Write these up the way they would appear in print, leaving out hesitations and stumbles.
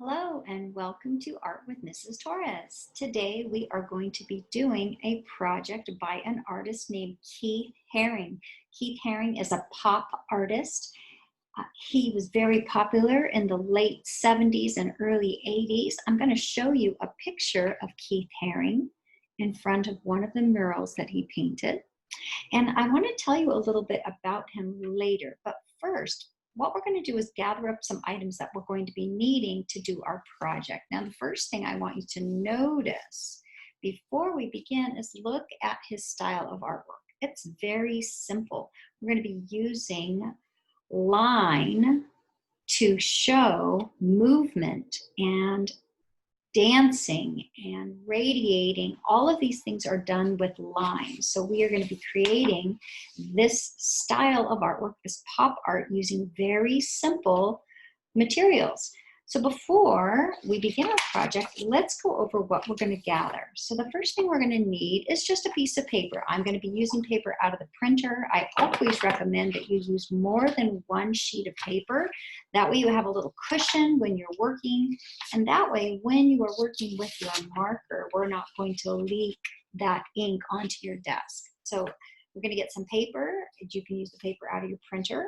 Hello and welcome to Art with Mrs. Torres. Today we are going to be doing a project by an artist named Keith Haring. Keith Haring is a pop artist. He was very popular in the late 70s and early 80s. I'm going to show you a picture of Keith Haring in front of one of the murals that he painted. And I want to tell you a little bit about him later, but first, what we're going to do is gather up some items that we're going to be needing to do our project. Now, the first thing I want you to notice before we begin is look at his style of artwork. It's very simple. We're going to be using line to show movement and dancing and radiating. All of these things are done with lines. So we are going to be creating this style of artwork, this pop art, using very simple materials. So before we begin our project, let's go over what we're going to gather. So the first thing we're going to need is just a piece of paper. I'm going to be using paper out of the printer. I always recommend that you use more than one sheet of paper. That way you have a little cushion when you're working, and that way when you are working with your marker, we're not going to leak that ink onto your desk. So we're going to get some paper. You can use the paper out of your printer.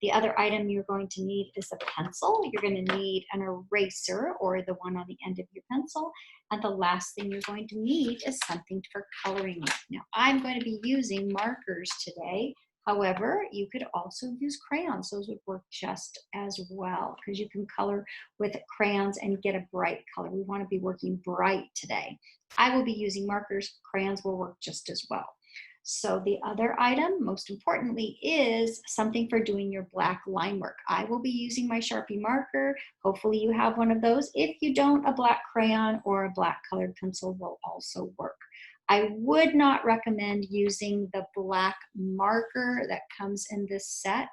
The other item you're going to need is a pencil. You're going to need an eraser or the one on the end of your pencil. And the last thing you're going to need is something for coloring with. Now, I'm going to be using markers today. However, you could also use crayons. Those would work just as well because you can color with crayons and get a bright color. We want to be working bright today. I will be using markers. Crayons will work just as well. So the other item, most importantly, is something for doing your black line work. I will be using my Sharpie marker. Hopefully you have one of those. If you don't, a black crayon or a black colored pencil will also work. I would not recommend using the black marker that comes in this set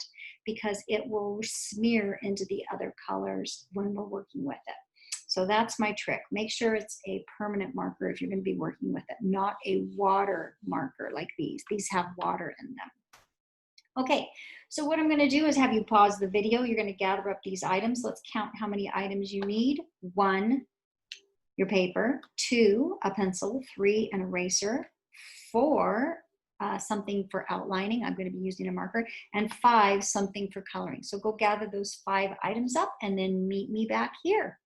because it will smear into the other colors when we're working with it. So that's my trick. Make sure it's a permanent marker if you're going to be working with it, not a water marker like these. These have water in them. Okay, so what I'm going to do is have you pause the video. You're going to gather up these items. Let's count how many items you need. 1, your paper. 2, a pencil. 3, an eraser. 4, something for outlining. I'm going to be using a marker. And 5, something for coloring. So go gather those 5 items up and then meet me back here.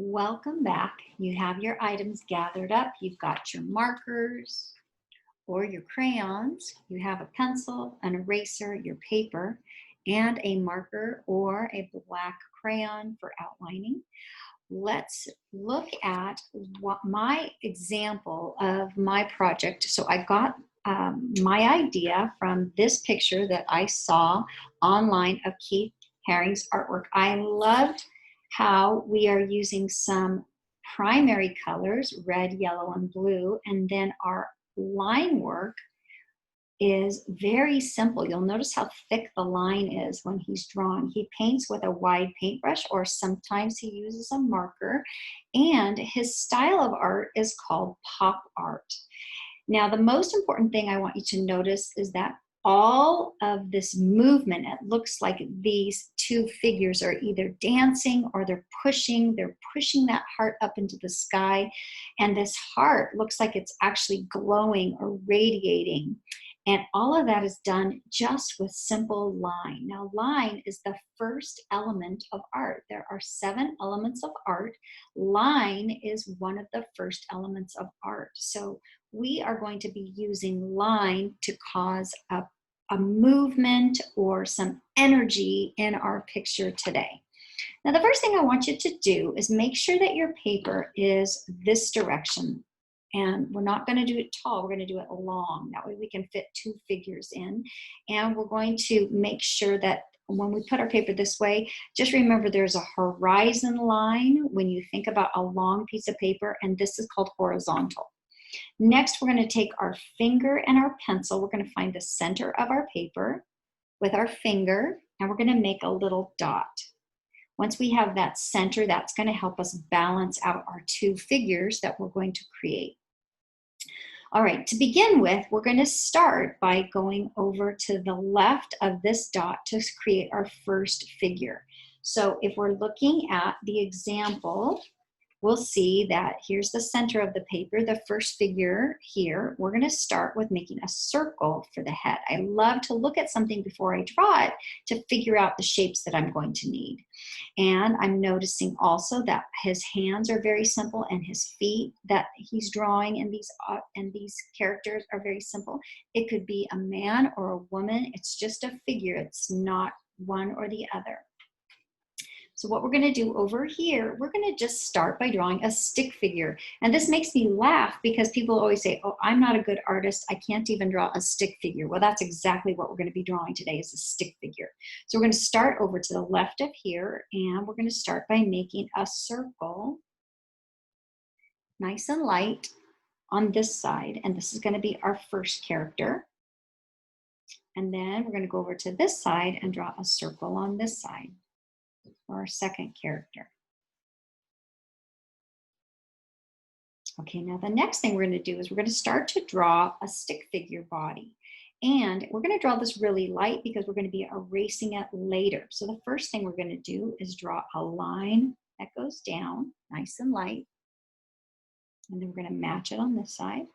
Welcome back. You have your items gathered up. You've got your markers or your crayons. You have a pencil, an eraser, your paper, and a marker or a black crayon for outlining. Let's look at what my example of my project. So I got my idea from this picture that I saw online of Keith Haring's artwork. I loved how we are using some primary colors, red, yellow, and blue, and then our line work is very simple. You'll notice how thick the line is when he's drawing. He paints with a wide paintbrush or sometimes he uses a marker, and his style of art is called pop art. Now, the most important thing I want you to notice is that all of this movement, it looks like these 2 figures are either dancing or they're pushing that heart up into the sky. And this heart looks like it's actually glowing or radiating. And all of that is done just with simple line. Now, line is the first element of art. There are 7 elements of art. Line is one of the first elements of art. So we are going to be using line to cause a movement or some energy in our picture today. Now, the first thing I want you to do is make sure that your paper is this direction. And we're not going to do it tall, we're going to do it long. That way we can fit 2 figures in. And we're going to make sure that when we put our paper this way, just remember there's a horizon line when you think about a long piece of paper, and this is called horizontal. Next, we're going to take our finger and our pencil. We're going to find the center of our paper with our finger, and we're going to make a little dot. Once we have that center, that's going to help us balance out our 2 figures that we're going to create. All right, to begin with, we're going to start by going over to the left of this dot to create our first figure. So if we're looking at the example, we'll see that here's the center of the paper, the first figure here. We're going to start with making a circle for the head. I love to look at something before I draw it to figure out the shapes that I'm going to need. And I'm noticing also that his hands are very simple and his feet that he's drawing in these characters are very simple. It could be a man or a woman. It's just a figure. It's not one or the other. So what we're going to do over here, we're going to just start by drawing a stick figure. And this makes me laugh because people always say, oh, I'm not a good artist. I can't even draw a stick figure. Well, that's exactly what we're going to be drawing today is a stick figure. So we're going to start over to the left of here, and we're going to start by making a circle, nice and light, on this side. And this is going to be our first character. And then we're going to go over to this side and draw a circle on this side. For our second character. Okay, now the next thing we're going to do is we're going to start to draw a stick figure body. And we're going to draw this really light because we're going to be erasing it later. So the first thing we're going to do is draw a line that goes down, nice and light. And then we're going to match it on this side.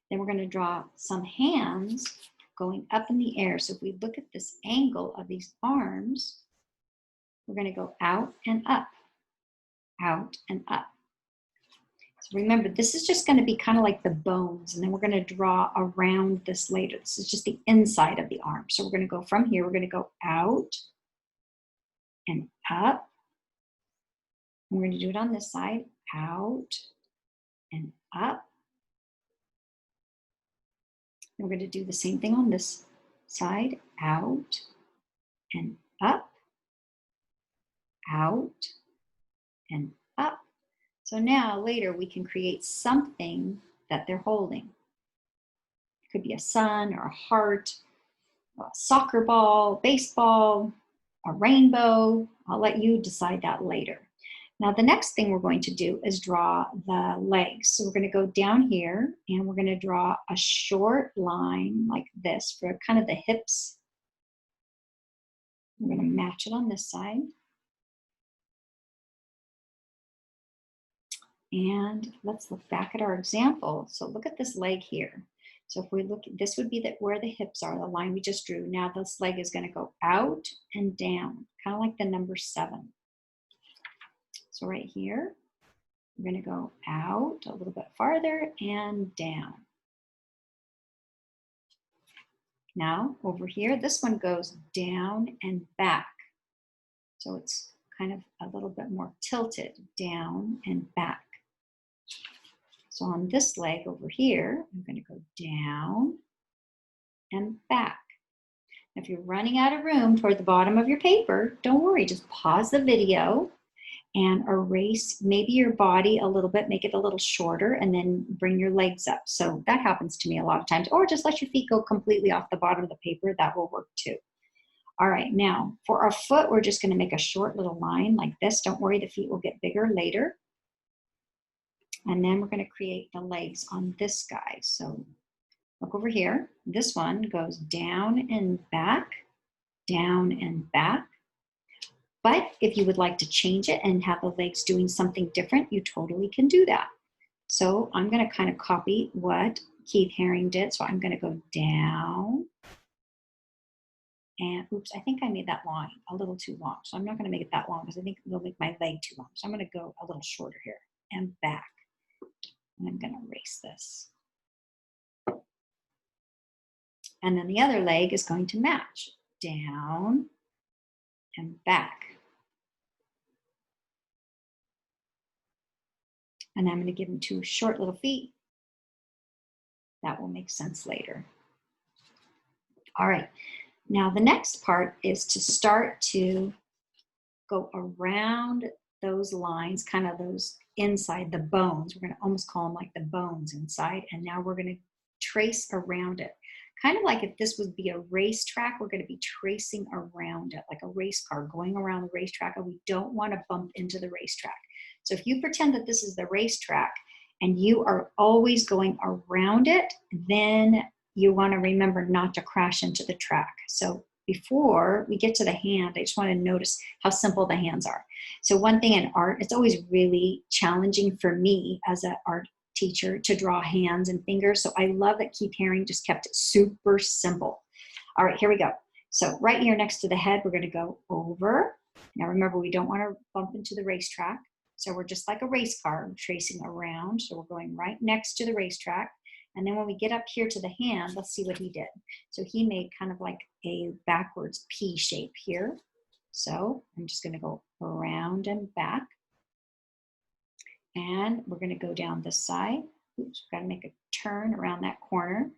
Then we're going to draw some hands going up in the air. So if we look at this angle of these arms, we're going to go out and up, out and up. So remember, this is just going to be kind of like the bones, and then we're going to draw around this later. This is just the inside of the arm. So we're going to go from here, we're going to go out and up. And we're going to do it on this side, out and up. And we're going to do the same thing on this side, out and up, out and up. So now later we can create something that they're holding. It could be a sun or a heart, a soccer ball, baseball, a rainbow. I'll let you decide that later. Now the next thing we're going to do is draw the legs. So we're going to go down here and we're going to draw a short line like this for kind of the hips. We're going to match it on this side. And let's look back at our example. So look at this leg here. So if we look, this would be where the hips are, the line we just drew. Now this leg is going to go out and down, kind of like the number 7. So right here, we're going to go out a little bit farther and down. Now over here, this one goes down and back. So it's kind of a little bit more tilted, down and back. So on this leg over here, I'm going to go down and back. If you're running out of room toward the bottom of your paper, don't worry, just pause the video and erase maybe your body a little bit, make it a little shorter, and then bring your legs up. So that happens to me a lot of times. Or just let your feet go completely off the bottom of the paper. That will work too. All right, now for our foot, we're just going to make a short little line like this. Don't worry, the feet will get bigger later. And then we're going to create the legs on this guy. So look over here. This one goes down and back, down and back. But if you would like to change it and have the legs doing something different, you totally can do that. So I'm going to kind of copy what Keith Haring did. So I'm going to go down. And oops, I think I made that long, a little too long. So I'm not going to make it that long because I think it'll make my leg too long. So I'm going to go a little shorter here and back. And I'm going to erase this. And then the other leg is going to match. Down and back. And I'm going to give him 2 short little feet. That will make sense later. All right. Now the next part is to start to go around those lines, kind of those inside the bones. We're going to almost call them like the bones inside. And now we're going to trace around it. Kind of like if this would be a racetrack, we're going to be tracing around it like a race car going around the racetrack, and we don't want to bump into the racetrack. So if you pretend that this is the racetrack and you are always going around it, then you want to remember not to crash into the track. So before we get to the hand, I just want to notice how simple the hands are. So one thing in art, it's always really challenging for me as an art teacher to draw hands and fingers. So I love that Keith Haring just kept it super simple. All right, here we go. So right here next to the head, we're going to go over. Now remember, we don't want to bump into the racetrack. So we're just like a race car, tracing around. So we're going right next to the racetrack. And then when we get up here to the hand, let's see what he did. So he made kind of like a backwards P shape here. So I'm just going to go around and back. And we're going to go down this side. Oops, we've got to make a turn around that corner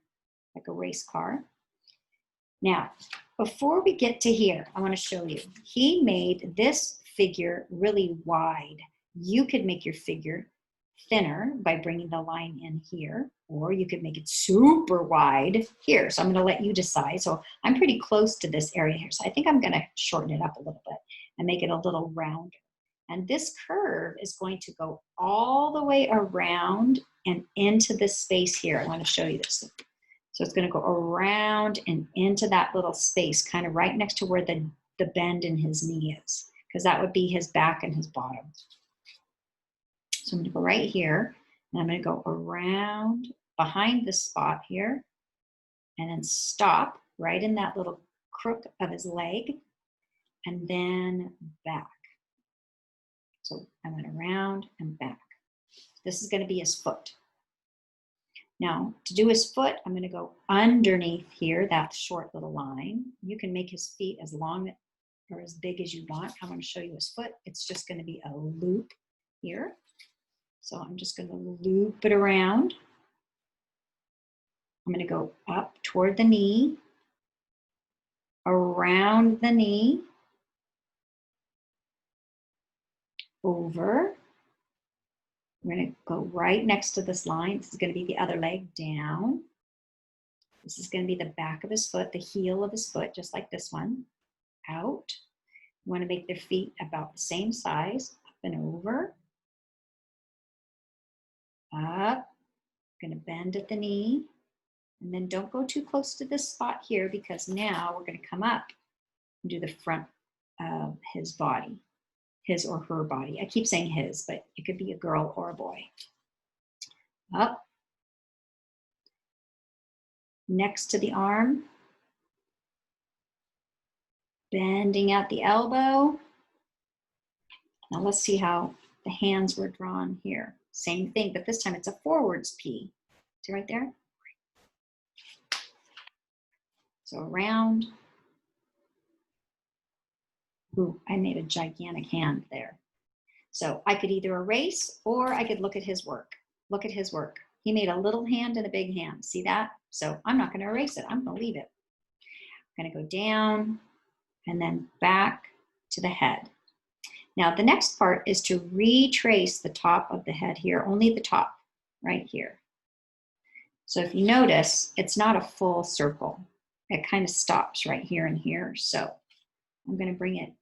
like a race car. Now, before we get to here, I want to show you. He made this figure really wide. You could make your figure thinner by bringing the line in here, or you could make it super wide here. So I'm going to let you decide. So I'm pretty close to this area here. So I think I'm going to shorten it up a little bit and make it a little rounder. And this curve is going to go all the way around and into this space here. I want to show you this. So it's going to go around and into that little space, kind of right next to where the bend in his knee is, because that would be his back and his bottom. So I'm going to go right here, and I'm going to go around behind this spot here, and then stop right in that little crook of his leg, and then back. So I went around and back. This is going to be his foot. Now, to do his foot, I'm going to go underneath here, that short little line. You can make his feet as long or as big as you want. I'm going to show you his foot. It's just going to be a loop here. So I'm just going to loop it around. I'm going to go up toward the knee, around the knee, over. We're going to go right next to this line. This is going to be the other leg, down. This is going to be the back of his foot, the heel of his foot, just like this one, out. You want to make their feet about the same size, up and over, up. Going to bend at the knee, and then don't go too close to this spot here, because now we're going to come up and do the front of his body, his or her body. I keep saying his, but it could be a girl or a boy. Up, next to the arm, bending at the elbow. Now let's see how the hands were drawn here. Same thing, but this time it's a forwards P. See right there? So around. Ooh, I made a gigantic hand there. So I could either erase or I could look at his work. Look at his work. He made a little hand and a big hand. See that? So I'm not going to erase it. I'm going to leave it. I'm going to go down and then back to the head. Now the next part is to retrace the top of the head here, only the top right here. So if you notice, it's not a full circle. It kind of stops right here and here. So I'm going to bring it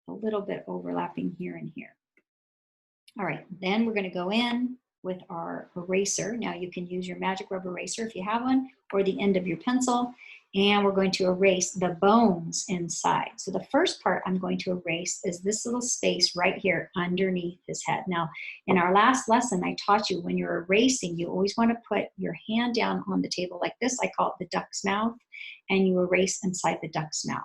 a little bit overlapping here and here. All right, then we're going to go in with our eraser. Now you can use your magic rubber eraser if you have one, or the end of your pencil, and we're going to erase the bones inside. So the first part I'm going to erase is this little space right here underneath his head. Now, in our last lesson, I taught you when you're erasing, you always want to put your hand down on the table like this. I call it the duck's mouth, and you erase inside the duck's mouth.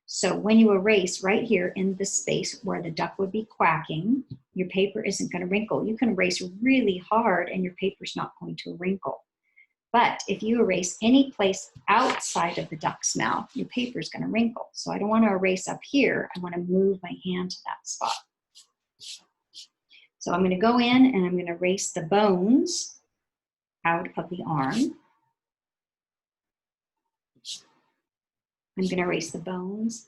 So when you erase right here in this space where the duck would be quacking, your paper isn't going to wrinkle. You can erase really hard and your paper's not going to wrinkle. But if you erase any place outside of the duck's mouth, your paper is going to wrinkle. So I don't want to erase up here. I want to move my hand to that spot. So I'm going to go in and I'm going to erase the bones out of the arm. I'm going to erase the bones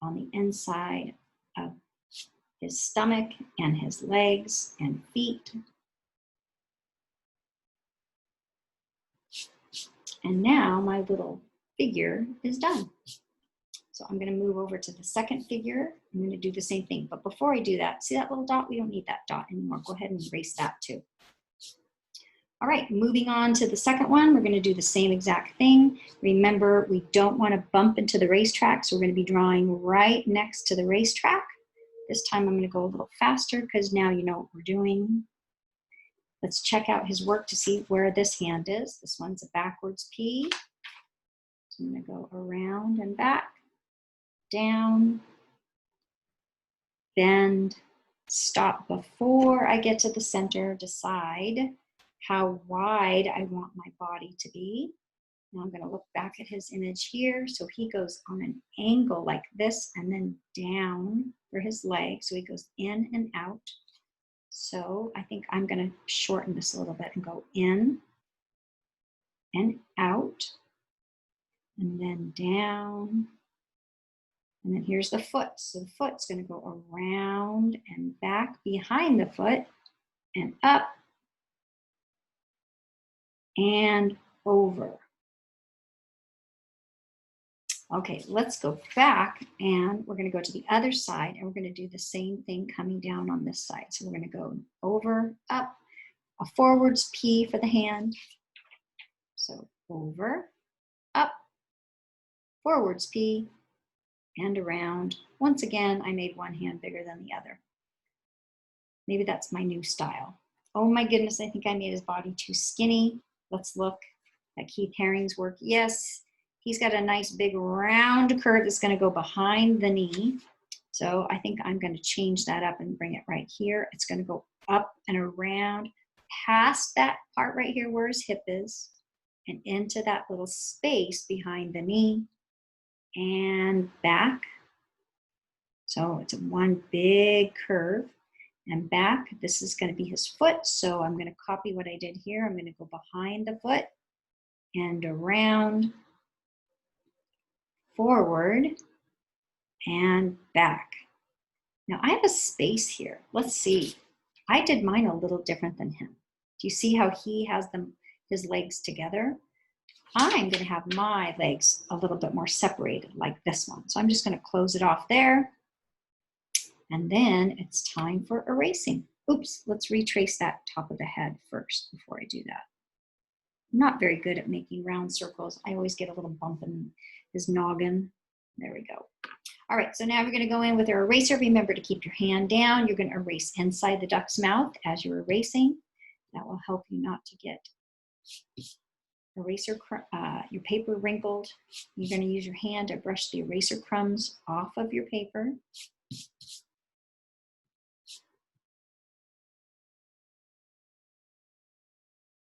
on the inside of his stomach and his legs and feet. And now my little figure is done. So I'm going to move over to the second figure. I'm going to do the same thing. But before I do that, see that little dot? We don't need that dot anymore. Go ahead and erase that too. All right, moving on to the second one, we're going to do the same exact thing. Remember, we don't want to bump into the racetrack, so we're going to be drawing right next to the racetrack. This time I'm going to go a little faster because now you know what we're doing. Let's check out his work to see where this hand is. This one's a backwards P. So I'm going to go around and back, down, bend, stop before I get to the center, decide how wide I want my body to be. Now I'm going to look back at his image here. So he goes on an angle like this and then down for his leg. So he goes in and out. So I think I'm going to shorten this a little bit and go in and out and then down. And then here's the foot. So the foot's going to go around and back behind the foot and up and over. Okay, let's go back and we're going to go to the other side and we're going to do the same thing coming down on this side. So we're going to go over, up, a forwards P for the hand. So over, up, forwards P, and around. Once again, I made one hand bigger than the other. Maybe that's my new style. Oh my goodness, I think I made his body too skinny. Let's look at Keith Haring's work. Yes, he's got a nice big round curve that's going to go behind the knee. So I think I'm going to change that up and bring it right here. It's going to go up and around past that part right here where his hip is and into that little space behind the knee and back. So it's one big curve and back. This is going to be his foot. So I'm going to copy what I did here. I'm going to go behind the foot and around, forward, and back. Now I have a space here. Let's see. I did mine a little different than him. Do you see how he has his legs together? I'm going to have my legs a little bit more separated like this one. So I'm just going to close it off there. And then it's time for erasing. Oops, let's retrace that top of the head first before I do that. I'm not very good at making round circles. I always get a little bump in his noggin. There we go. All right, so now we're going to go in with our eraser. Remember to keep your hand down. You're going to erase inside the duck's mouth as you're erasing. That will help you not to get your paper wrinkled. You're going to use your hand to brush the eraser crumbs off of your paper.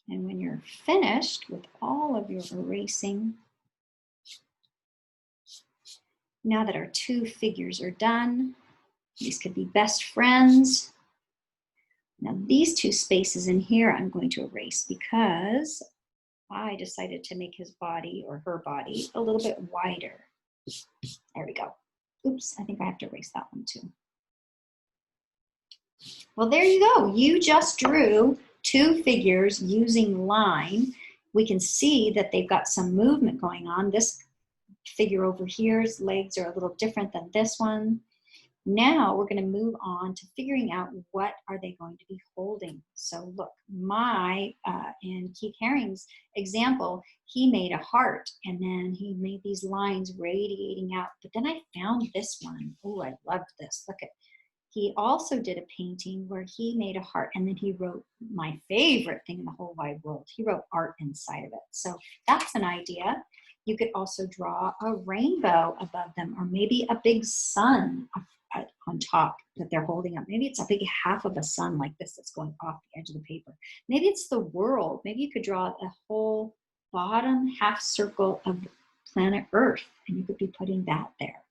And when you're finished with all of your erasing, now that our two figures are done, these could be best friends. Now these two spaces in here I'm going to erase because I decided to make his body or her body a little bit wider. There we go. Oops, I think I have to erase that one too. Well, there you go. You just drew two figures using line. We can see that they've got some movement going on. This figure over here's legs are a little different than this one. Now we're going to move on to figuring out what are they going to be holding. So look, in Keith Haring's example, he made a heart and then he made these lines radiating out. But then I found this one. Oh, I loved this. Look at. He also did a painting where he made a heart and then he wrote my favorite thing in the whole wide world. He wrote art inside of it. So that's an idea. You could also draw a rainbow above them or maybe a big sun on top that they're holding up. Maybe it's a big half of a sun like this that's going off the edge of the paper. Maybe it's the world. Maybe you could draw a whole bottom half circle of planet Earth and you could be putting that there.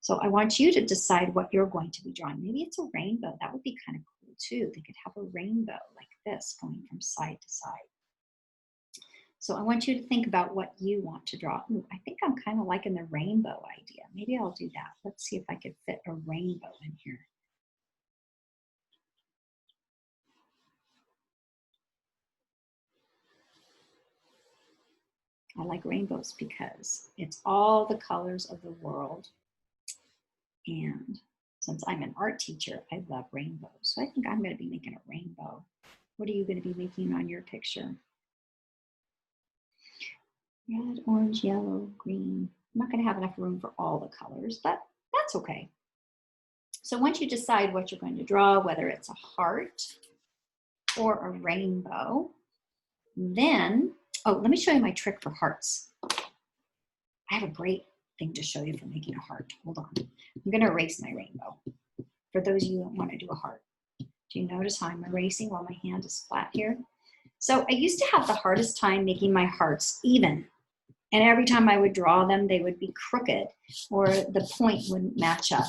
So I want you to decide what you're going to be drawing. Maybe it's a rainbow. That would be kind of cool too. They could have a rainbow like this going from side to side. So I want you to think about what you want to draw. Ooh, I think I'm kind of liking the rainbow idea. Maybe I'll do that. Let's see if I could fit a rainbow in here. I like rainbows because it's all the colors of the world. And since I'm an art teacher, I love rainbows. So I think I'm going to be making a rainbow. What are you going to be making on your picture? Red, orange, yellow, green. I'm not going to have enough room for all the colors, but that's okay. So once you decide what you're going to draw, whether it's a heart or a rainbow, then, oh, let me show you my trick for hearts. I have a great thing to show you for making a heart. Hold on. I'm going to erase my rainbow for those of you that want to do a heart. Do you notice how I'm erasing while my hand is flat here? So I used to have the hardest time making my hearts even. And every time I would draw them, they would be crooked or the point wouldn't match up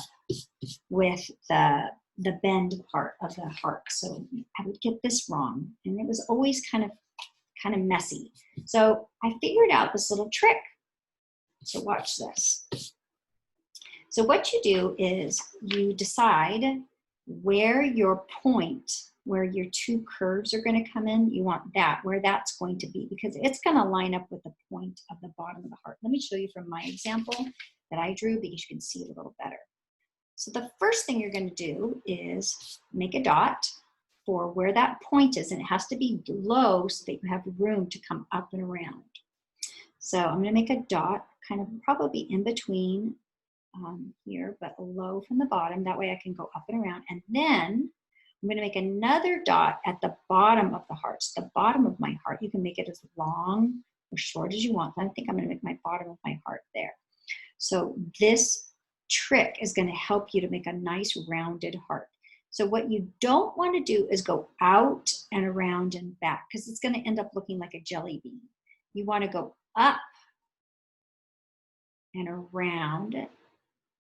with the bend part of the heart. So I would get this wrong. And it was always kind of messy. So I figured out this little trick. So watch this. So what you do is you decide where your point, where your two curves are going to come in, you want that, where that's going to be, because it's going to line up with the point of the bottom of the heart. Let me show you from my example that I drew because you can see it a little better. So the first thing you're going to do is make a dot for where that point is, and it has to be low so that you have room to come up and around. So I'm going to make a dot kind of probably in between here, but low from the bottom. That way I can go up and around. And then I'm going to make another dot at the bottom of the heart. So the bottom of my heart, you can make it as long or short as you want. I think I'm going to make my bottom of my heart there. So this trick is going to help you to make a nice rounded heart. So what you don't want to do is go out and around and back, because it's going to end up looking like a jelly bean. You want to go up and around it,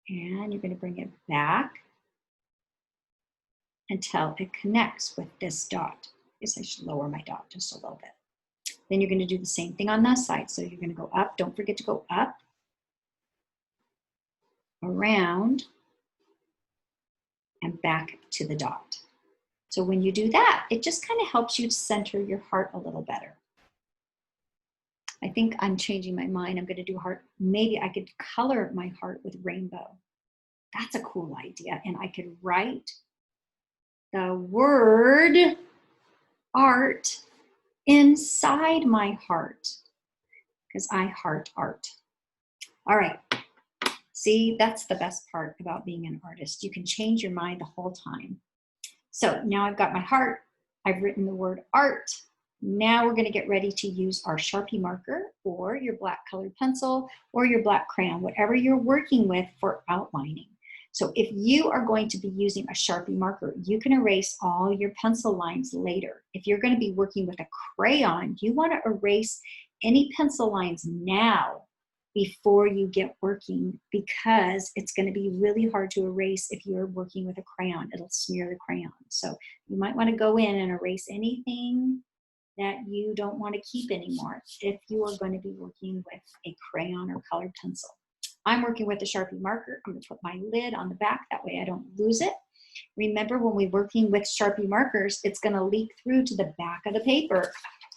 and you're going to bring it back until it connects with this dot. I guess I should lower my dot just a little bit. Then you're going to do the same thing on this side. So you're going to go up. Don't forget to go up, around, and back to the dot. So when you do that, it just kind of helps you to center your heart a little better. I think I'm changing my mind. I'm going to do heart. Maybe I could color my heart with rainbow. That's a cool idea. And I could write the word art inside my heart because I heart art. All right. See, that's the best part about being an artist. You can change your mind the whole time. So now I've got my heart. I've written the word art. Now we're going to get ready to use our Sharpie marker or your black colored pencil or your black crayon, whatever you're working with for outlining. So if you are going to be using a Sharpie marker, you can erase all your pencil lines later. If you're going to be working with a crayon, you want to erase any pencil lines now before you get working, because it's going to be really hard to erase if you're working with a crayon. It'll smear the crayon. So you might want to go in and erase anything that you don't want to keep anymore if you are going to be working with a crayon or colored pencil. I'm working with a Sharpie marker. I'm going to put my lid on the back. That way I don't lose it. Remember, when we're working with Sharpie markers, it's going to leak through to the back of the paper.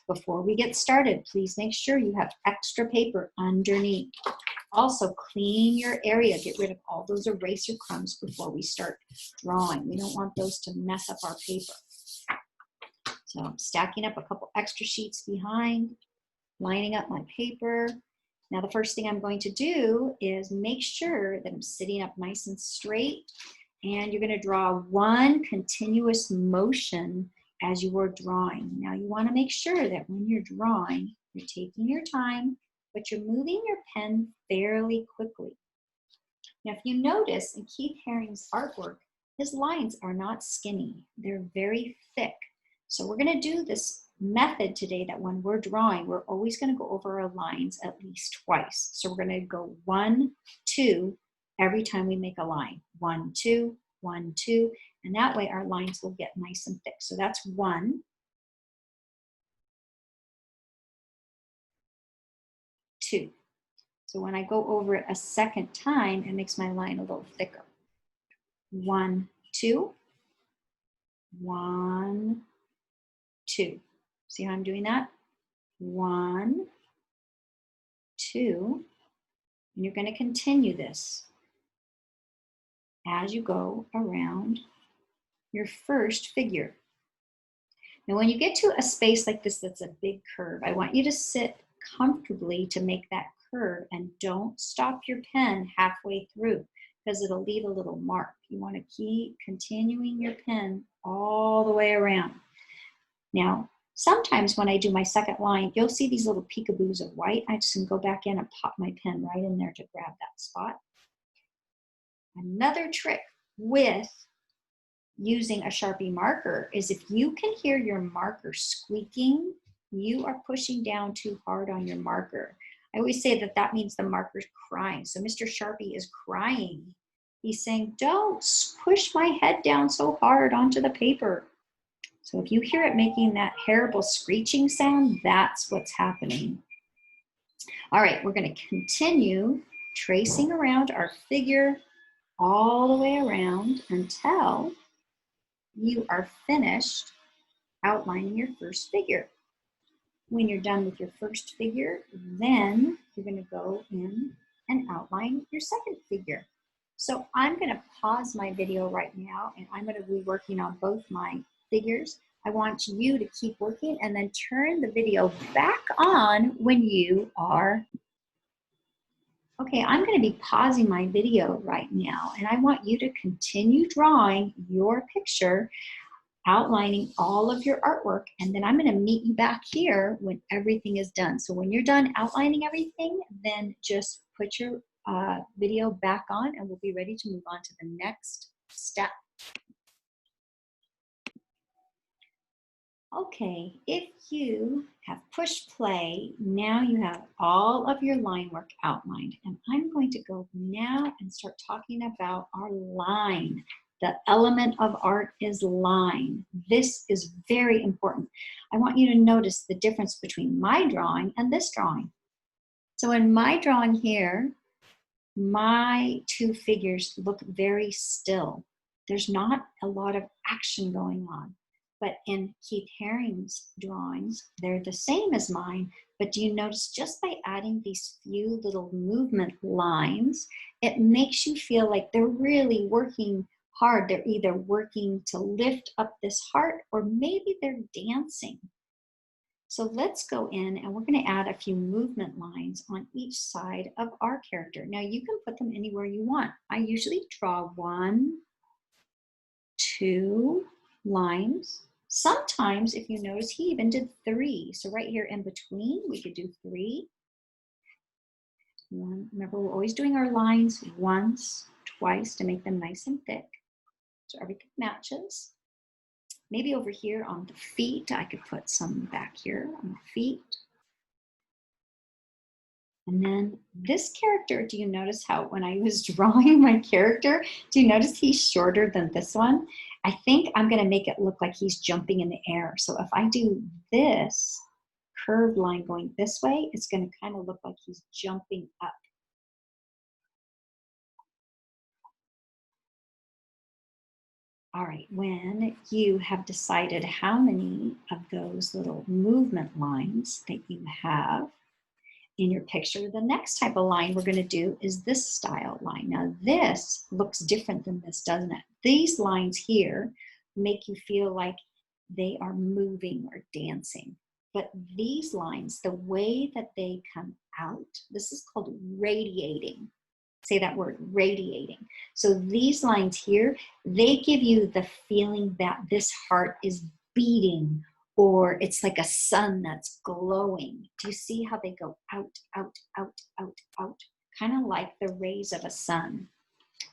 Before we get started, please make sure you have extra paper underneath. Also, clean your area. Get rid of all those eraser crumbs before we start drawing. We don't want those to mess up our paper. So I'm stacking up a couple extra sheets behind, lining up my paper. Now the first thing I'm going to do is make sure that I'm sitting up nice and straight, and you're going to draw one continuous motion as you are drawing. Now you want to make sure that when you're drawing, you're taking your time, but you're moving your pen fairly quickly. Now if you notice in Keith Haring's artwork, his lines are not skinny, they're very thick. So we're going to do this method today that when we're drawing, we're always going to go over our lines at least twice. So we're going to go 1, 2 every time we make a line. 1, 2, 1, 2, and that way our lines will get nice and thick. So that's 1, 2. So when I go over it a second time, it makes my line a little thicker. 1, 2, 1, 2. See how I'm doing that? 1, 2, and you're going to continue this as you go around your first figure. Now, when you get to a space like this that's a big curve, I want you to sit comfortably to make that curve, and don't stop your pen halfway through because it'll leave a little mark. You want to keep continuing your pen all the way around. Now, sometimes when I do my second line, you'll see these little peekaboos of white. I just can go back in and pop my pen right in there to grab that spot. Another trick with using a Sharpie marker is if you can hear your marker squeaking, you are pushing down too hard on your marker. I always say that that means the marker's crying. So Mr. Sharpie is crying. He's saying, don't push my head down so hard onto the paper. So if you hear it making that terrible screeching sound, that's what's happening. All right, we're going to continue tracing around our figure all the way around until you are finished outlining your first figure. When you're done with your first figure, then you're going to go in and outline your second figure. So I'm going to pause my video right now, and I'm going to be working on both my figures. I want you to keep working and then turn the video back on when you are. Okay, I'm going to be pausing my video right now, and I want you to continue drawing your picture, outlining all of your artwork, and then I'm going to meet you back here when everything is done. So when you're done outlining everything, then just put your video back on and we'll be ready to move on to the next step. Okay, if you have pushed play, now you have all of your line work outlined, and I'm going to go now and start talking about our line. The element of art is line. This is very important. I want you to notice the difference between my drawing and this drawing. So in my drawing here, my two figures look very still. There's not a lot of action going on. But in Keith Haring's drawings, they're the same as mine, but do you notice just by adding these few little movement lines, it makes you feel like they're really working hard. They're either working to lift up this heart or maybe they're dancing. So let's go in and we're going to add a few movement lines on each side of our character. Now you can put them anywhere you want. I usually draw 1, 2 lines. Sometimes, if you notice, he even did 3. So right here in between, we could do 3. Remember, we're always doing our lines once, twice to make them nice and thick, so everything matches. Maybe over here on the feet, I could put some back here on the feet. And then this character, do you notice how when I was drawing my character, do you notice he's shorter than this one? I think I'm going to make it look like he's jumping in the air. So if I do this curved line going this way, it's going to kind of look like he's jumping up. All right, when you have decided how many of those little movement lines that you have in your picture, the next type of line we're going to do is this style line. Now this looks different than this, doesn't it? These lines here make you feel like they are moving or dancing. But these lines, the way that they come out, this is called radiating. Say that word, radiating. So these lines here, they give you the feeling that this heart is beating, or it's like a sun that's glowing. Do you see how they go out, out, out, out, out? Kind of like the rays of a sun.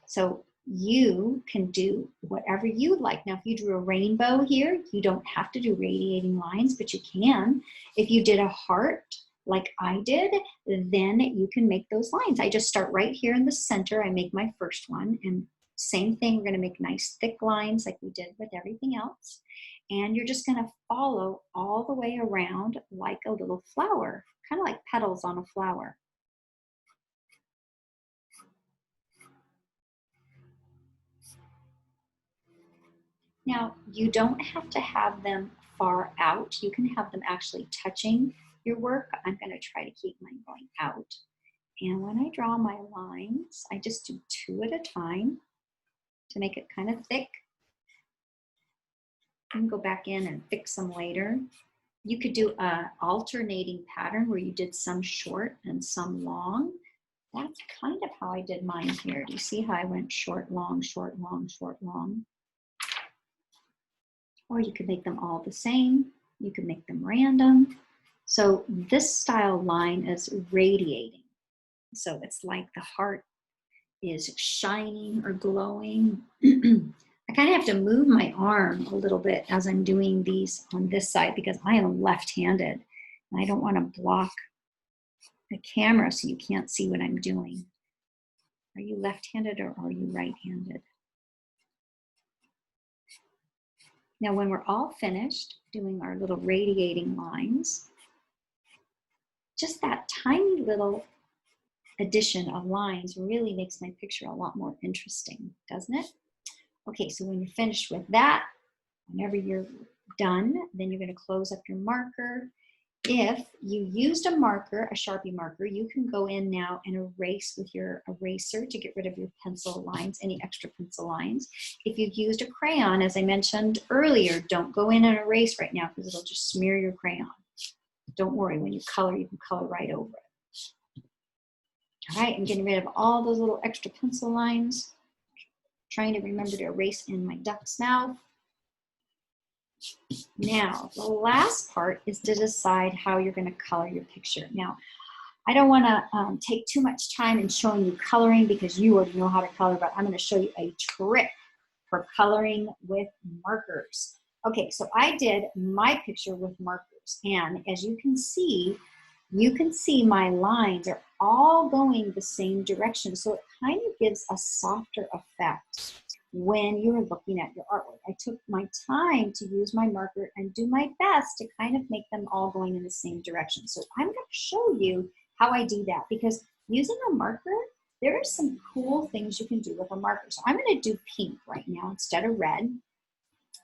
So you can do whatever you like. Now, if you drew a rainbow here, you don't have to do radiating lines, but you can. If you did a heart, like I did, then you can make those lines. I just start right here in the center. I make my first one, and same thing, we're going to make nice thick lines like we did with everything else. And you're just going to follow all the way around like a little flower, kind of like petals on a flower. Now, you don't have to have them far out. You can have them actually touching your work. I'm going to try to keep mine going out. And when I draw my lines, I just do 2 at a time to make it kind of thick. You can go back in and fix them later. You could do an alternating pattern where you did some short and some long. That's kind of how I did mine here. Do you see how I went short, long, short, long, short, long? Or you could make them all the same. You could make them random. So this style line is radiating. So it's like the heart is shining or glowing. I kind of have to move my arm a little bit as I'm doing these on this side because I am left-handed and I don't want to block the camera so you can't see what I'm doing. Are you left-handed or are you right-handed? Now when we're all finished doing our little radiating lines, just that tiny little addition of lines really makes my picture a lot more interesting, doesn't it? Okay, so when you're finished with that, whenever you're done, then you're going to close up your marker. If you used a marker, a Sharpie marker, you can go in now and erase with your eraser to get rid of your pencil lines, any extra pencil lines. If you've used a crayon, as I mentioned earlier, don't go in and erase right now because it'll just smear your crayon. Don't worry, when you color, you can color right over it. All right, I'm getting rid of all those little extra pencil lines. Trying to remember to erase in my duck's mouth. Now, the last part is to decide how you're going to color your picture. Now, I don't want to take too much time in showing you coloring because you already know how to color, but I'm going to show you a trick for coloring with markers. Okay, so I did my picture with markers, and as you can see my lines are all going the same direction, so it kind of gives a softer effect when you're looking at your artwork. I took my time to use my marker and do my best to kind of make them all going in the same direction. So I'm going to show you how I do that because using a marker, there are some cool things you can do with a marker. So I'm going to do pink right now instead of red,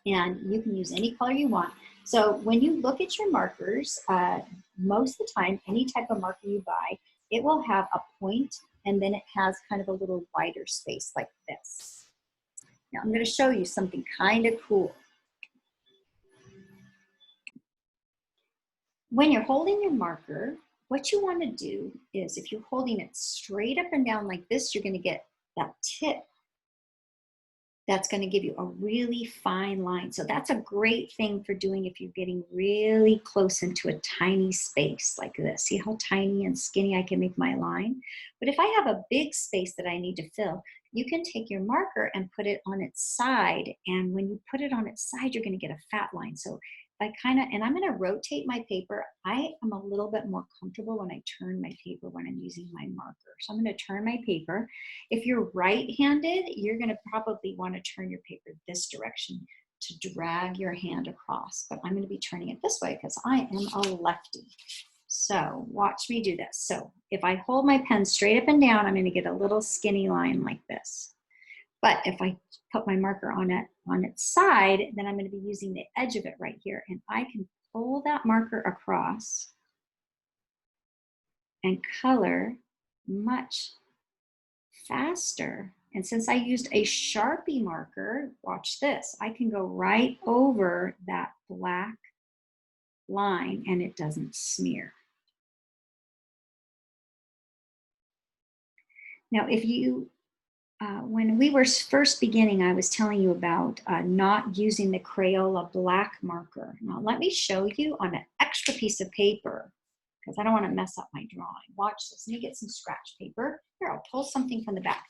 and you can use any color you want. So when you look at your markers, most of the time, any type of marker you buy, it will have a point and then it has kind of a little wider space like this. Now I'm going to show you something kind of cool. When you're holding your marker, what you want to do is if you're holding it straight up and down like this, you're going to get that tip. That's going to give you a really fine line. So that's a great thing for doing if you're getting really close into a tiny space like this. See how tiny and skinny I can make my line? But if I have a big space that I need to fill, you can take your marker and put it on its side. And when you put it on its side, you're going to get a fat line. So I and I'm going to rotate my paper. I am a little bit more comfortable when I turn my paper when I'm using my marker. So I'm going to turn my paper. If you're right-handed, you're going to probably want to turn your paper this direction to drag your hand across. But I'm going to be turning it this way because I am a lefty. So watch me do this. So if I hold my pen straight up and down, I'm going to get a little skinny line like this. But if I put my marker on its side, then I'm going to be using the edge of it right here. And I can pull that marker across and color much faster. And since I used a Sharpie marker, watch this, I can go right over that black line and it doesn't smear. Now, if you when we were first beginning, I was telling you about not using the Crayola black marker. Now let me show you on an extra piece of paper because I don't want to mess up my drawing. Watch this. Let me get some scratch paper. Here, I'll pull something from the back.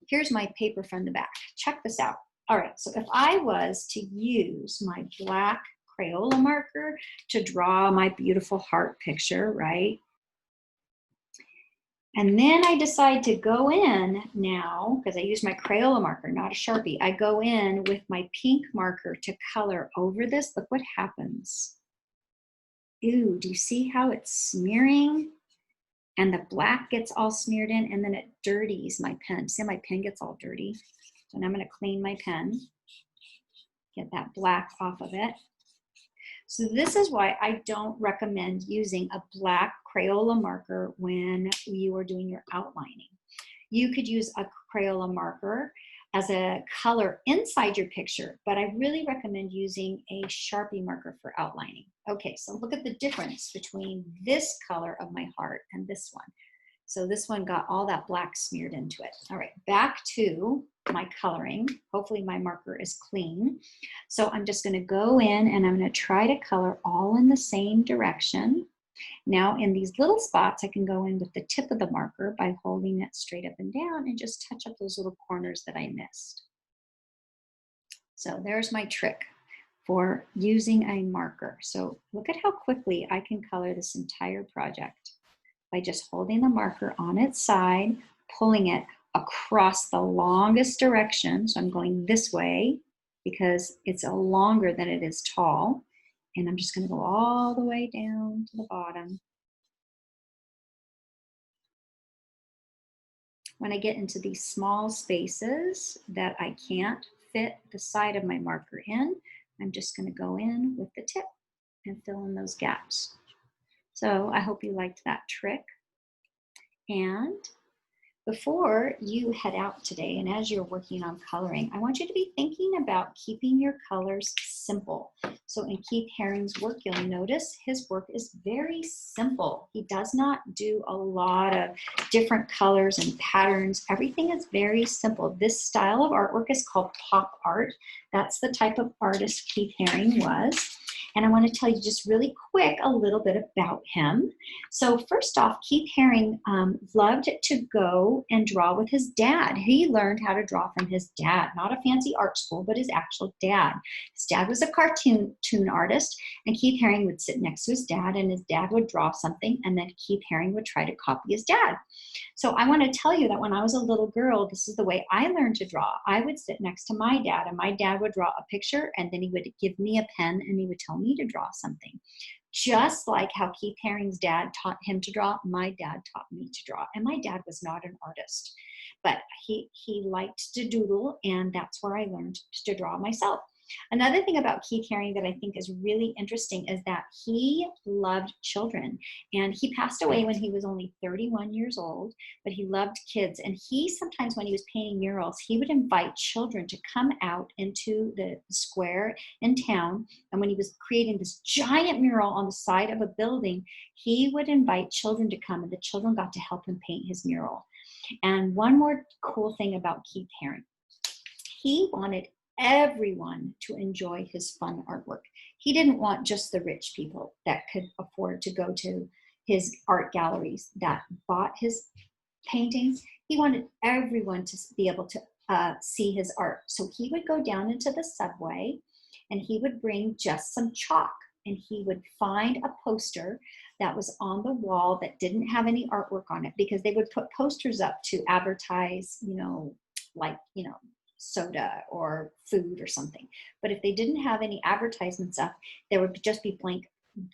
Here's my paper from the back. Check this out. All right, so if I was to use my black Crayola marker to draw my beautiful heart picture, right? And then I decide to go in now, because I use my Crayola marker, not a Sharpie. I go in with my pink marker to color over this. Look what happens. Ooh, do you see how it's smearing? And the black gets all smeared in, and then it dirties my pen. See how my pen gets all dirty? So now I'm going to clean my pen, get that black off of it. So this is why I don't recommend using a black Crayola marker when you are doing your outlining. You could use a Crayola marker as a color inside your picture, but I really recommend using a Sharpie marker for outlining. Okay, so look at the difference between this color of my heart and this one. So this one got all that black smeared into it. All right, back to my coloring. Hopefully my marker is clean. So I'm just gonna go in and I'm gonna try to color all in the same direction. Now in these little spots, I can go in with the tip of the marker by holding it straight up and down and just touch up those little corners that I missed. So there's my trick for using a marker. So look at how quickly I can color this entire project by just holding the marker on its side, pulling it across the longest direction. So I'm going this way because it's longer than it is tall. And I'm just gonna go all the way down to the bottom. When I get into these small spaces that I can't fit the side of my marker in, I'm just gonna go in with the tip and fill in those gaps. So I hope you liked that trick. And before you head out today, and as you're working on coloring, I want you to be thinking about keeping your colors simple. So in Keith Haring's work, you'll notice his work is very simple. He does not do a lot of different colors and patterns. Everything is very simple. This style of artwork is called pop art. That's the type of artist Keith Haring was. And I want to tell you just really quick a little bit about him. So first off, Keith Haring loved to go and draw with his dad. He learned how to draw from his dad, not a fancy art school, but his actual dad. His dad was a cartoon artist, and Keith Haring would sit next to his dad, and his dad would draw something, and then Keith Haring would try to copy his dad. So I want to tell you that when I was a little girl, this is the way I learned to draw. I would sit next to my dad, and my dad would draw a picture, and then he would give me a pen, and he would tell me to draw something. Just like how Keith Haring's dad taught him to draw, my dad taught me to draw. And my dad was not an artist, but he liked to doodle, and that's where I learned to draw myself. Another thing about Keith Haring that I think is really interesting is that he loved children, and he passed away when he was only 31 years old, but he loved kids. And he sometimes, when he was painting murals, he would invite children to come out into the square in town. And when he was creating this giant mural on the side of a building, he would invite children to come, and the children got to help him paint his mural. And one more cool thing about Keith Haring, he wanted everyone to enjoy his fun artwork. He didn't want just the rich people that could afford to go to his art galleries that bought his paintings. He wanted everyone to be able to see his art. So he would go down into the subway, and he would bring just some chalk, and he would find a poster that was on the wall that didn't have any artwork on it, because they would put posters up to advertise, soda or food or something. But if they didn't have any advertisements up, there would just be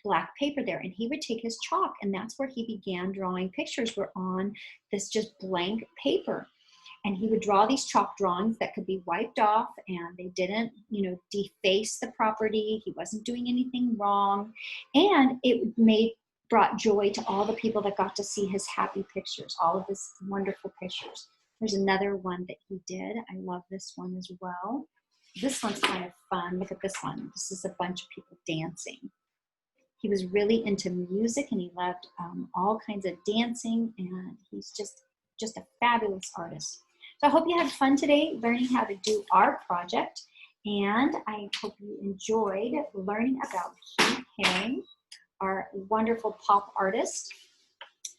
black paper there, and he would take his chalk, and that's where he began drawing pictures, were on this just blank paper. And he would draw these chalk drawings that could be wiped off, and they didn't, deface the property. He wasn't doing anything wrong, and it brought joy to all the people that got to see his happy pictures, all of his wonderful pictures. There's another one that he did. I love this one as well. This one's kind of fun. Look at this one. This is a bunch of people dancing. He was really into music, and he loved all kinds of dancing, and he's just a fabulous artist. So I hope you had fun today learning how to do our project, and I hope you enjoyed learning about Keith Haring, our wonderful pop artist,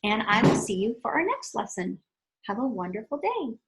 and I will see you for our next lesson. Have a wonderful day.